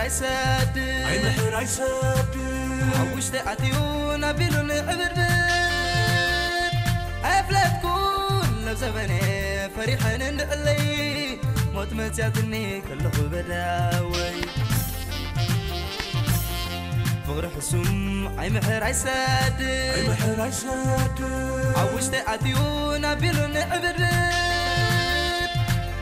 عيساد أي محر عيساد حوش تأتيون بلون عبربر أفلتكون لو زبني فريحين اللي موت متياتني كله بداوي فغر حسوم أي محر عيساد أي محر عيساد حوش تأتيون بلون عبربر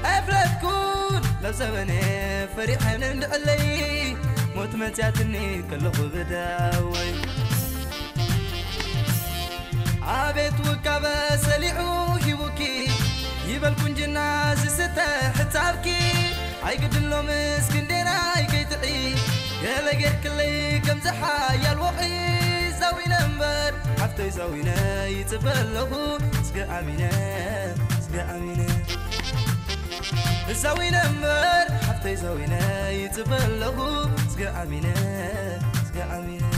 أفلتكون لو زبني فريحين اللي موت متياتني كله بداوي عابت وكابا سليعو يبوكي يبالكون جناز ستة حتابكي عاي قدلو مسكن دينا عاي كيتعي يالا غير كلي كم زحا يالوحي زاوي نمبر حفتي زاوينا يتبلغو سقا عمينا سقا عمينا زاوي نمبر حفتي زاوينا يتبلغو سقا عمينا سقا عمينا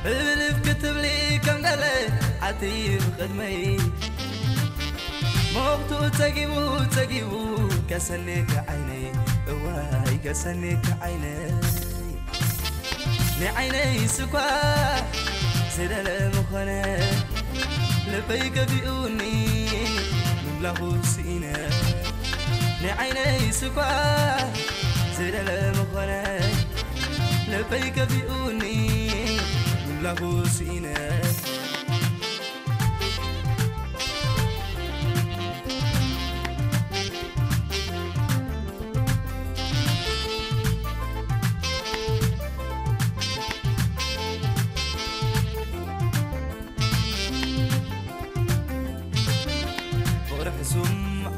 الف كتب لي كم قال عتيب خدمي موقتو تجيبو كسنك عيني واي كسنك عيني لعيني سكوا سيدا المخنة لبيك بيوني نبلغ سينا لعيني سكوا سيدا المخنة لبيك بيوني نبلغ سينا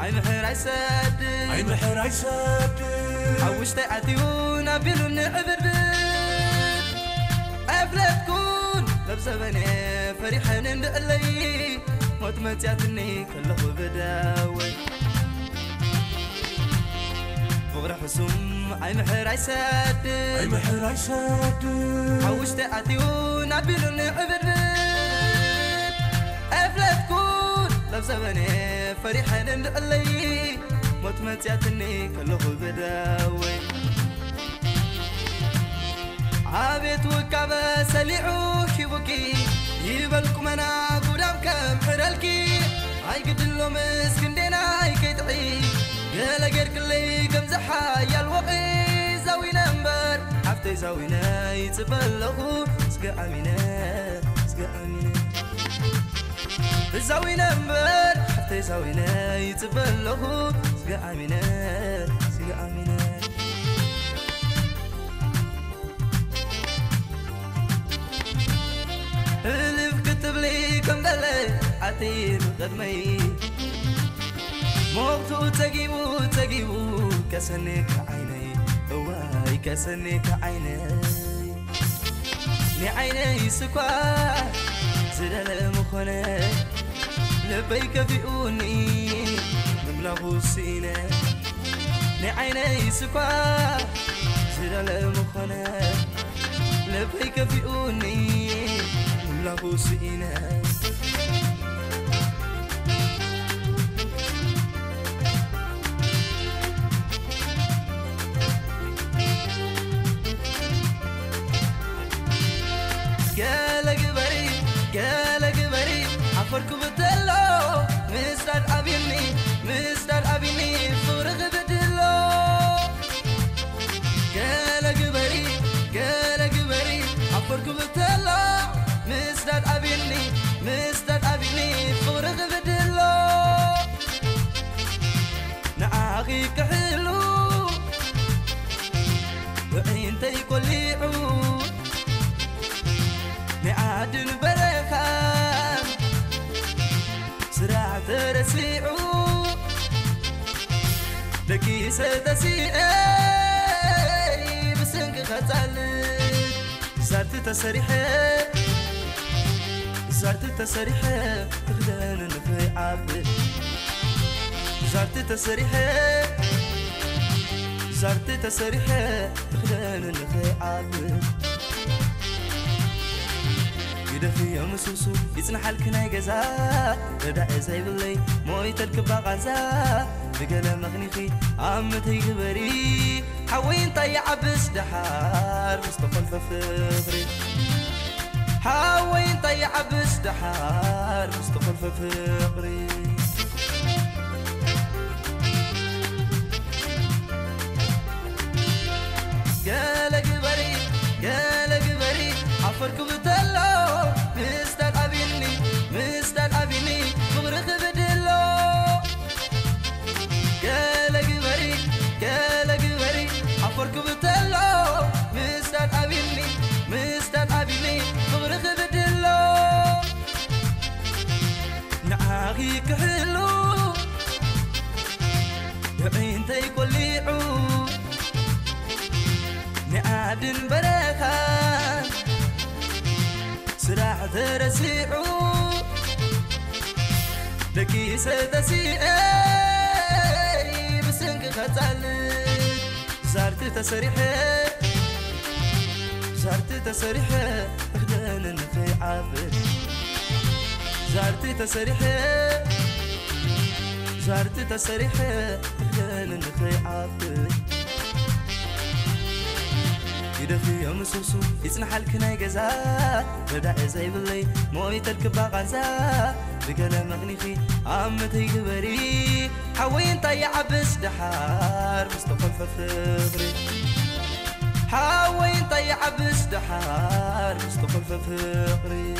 أي محر عيساد أي محر عيساد حوش تأتيون بلون عبربر أفلتكون لبزبني فريحين اللي موت متياتني كله بداوي فغر حسوم أي محر عيساد أي محر عيساد حوش تأتيون بلون عبربر أفلتكون لبزبني فريحين اللي موت متياتني كله بداوي عابت وكابا سليعو يبوكي يبالكم أنا قدام كم حرالكي عاي قدلو مسكن دينا عاي كيتعي يالا غير كلي كم زحا يالوقي زاوي نمبر حفتي زاوينا يتبلغو سقا عمينا سقا عمينا زاوي نمبر حفتي زاوينا يتبلغو سقا عمينا سقا عمينا الف كتب لي كم قال عتيب قدمي موقتو تجيبو كسنك عيني واي كسنك عيني لعيني سكوا زلال المخنة لبيك بيوني نبلغ سينا لعيني سكوا زلال المخنة لبيك بيوني نبلغ سينا قالك بري عفركم بدلو مستر أبيني فرغ بدلو قالك بري عفركم بدلو مستر أبيني فرغ بدلو نعاقيك حلو وعينتي كل عود نعاد البركة سرعة رسيعو لكي ستسيئي بسنك خطالك زارت تسريحي تخدان في عبد زارت تسريحي تخدان في عبد يدفي يوم سوسو يصنح الكناي جزا بدأ زي باللي مويت الكبا غزا بقلا مغنيخي عمتي غبري حوين طيع بس دحار مستقل ففغري حوين طيع بس دحار مستقل ففغري قال قبري عفرك بتلو مستر أبيني مغرق بدلو قال قبري عفرك بتلو مستر أبيني مغرق بدلو نعاغيك حلو يبين تيكل عود نعادن بركان سراع ترسيعو لكي ستسيئي بسنك خطالك زارت تسريحي اخدان النفي عابر زارت تسريحي اخدان النفي عابر يدفي يوم سوسو يصنح الكناي جزا بدأ زي باللي مويت الكبا غزا بقلا مغنيخي عمتي غبري حوين طيع بس دحار مستقل ففغري حوين طيع بس دحار مستقل ففغري